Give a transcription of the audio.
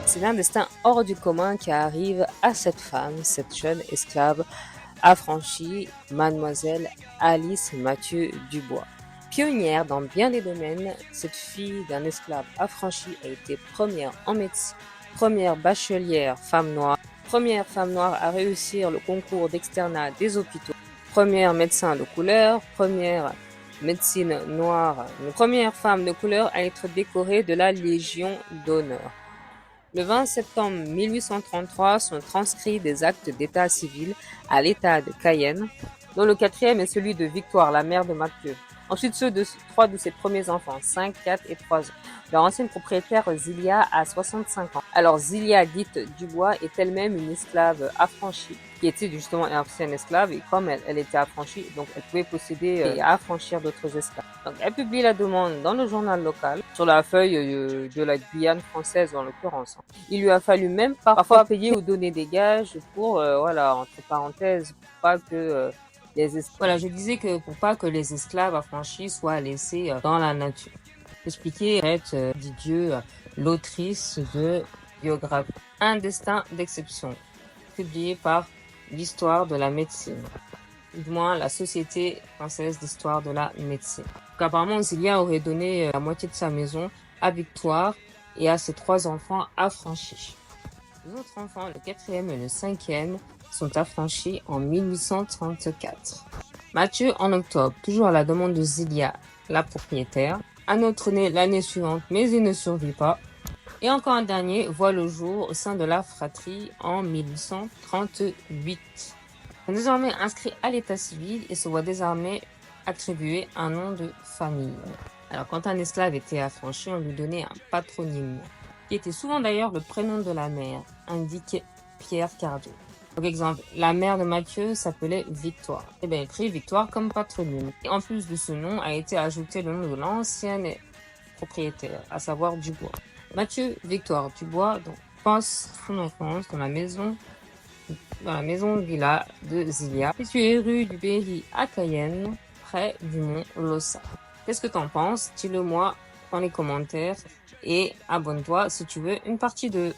C'est un destin hors du commun qui arrive à cette femme, cette jeune esclave affranchie, mademoiselle Alice Mathieu Dubois. Pionnière dans bien des domaines, cette fille d'un esclave affranchi a été première en médecine, première bachelière première femme noire à réussir le concours d'externat des hôpitaux, première médecin de couleur, première médecine noire, première femme de couleur à être décorée de la Légion d'honneur. Le 20 septembre 1833 sont transcrits des actes d'état civil à l'état de Cayenne, dont le quatrième est celui de Victoire, la mère de Mathieu. Ensuite, ceux de trois de ses premiers enfants, 5, 4 et 3 ans. Leur ancienne propriétaire, Zilia, a 65 ans. Alors, Zilia, dite Dubois, est elle-même une esclave affranchie, qui était justement ancienne esclave, et comme elle était affranchie, donc elle pouvait posséder et affranchir d'autres esclaves. Donc, elle publie la demande dans le journal local, sur la feuille de la Guyane française en l'occurrence. Il lui a fallu même parfois payer ou donner des gages pour, voilà, entre parenthèses, pour pas que voilà, je disais que pour pas que les esclaves affranchis soient laissés dans la nature. Expliquer Didieu, l'autrice de biographie Un destin d'exception, publié par l'Histoire de la médecine, du moins la Société française d'histoire de la médecine. Donc, apparemment, Zilia aurait donné la moitié de sa maison à Victoire et à ses 3 enfants affranchis. Les autres enfants, le 4e et le 5e, sont affranchis en 1834. Mathieu en octobre, toujours à la demande de Zilia, la propriétaire. Un autre né l'année suivante, mais il ne survit pas. Et encore un dernier voit le jour au sein de la fratrie en 1838. Il est désormais inscrit à l'état civil et se voit désormais attribuer un nom de famille. Alors quand un esclave était affranchi, on lui donnait un patronyme, qui était souvent d'ailleurs le prénom de la mère, indique Pierre Cardieu. Par exemple, la mère de Mathieu s'appelait Victoire. Et bien, il prit Victoire comme patronyme. Et en plus de ce nom, a été ajouté le nom de l'ancienne propriétaire, à savoir Dubois. Mathieu Victoire Dubois donc, passe son enfance dans la maison villa de Zilia, située rue du Berry à Cayenne, près du mont Lossa. Qu'est-ce que t'en penses? Dis-le moi dans les commentaires et abonne-toi si tu veux une partie 2.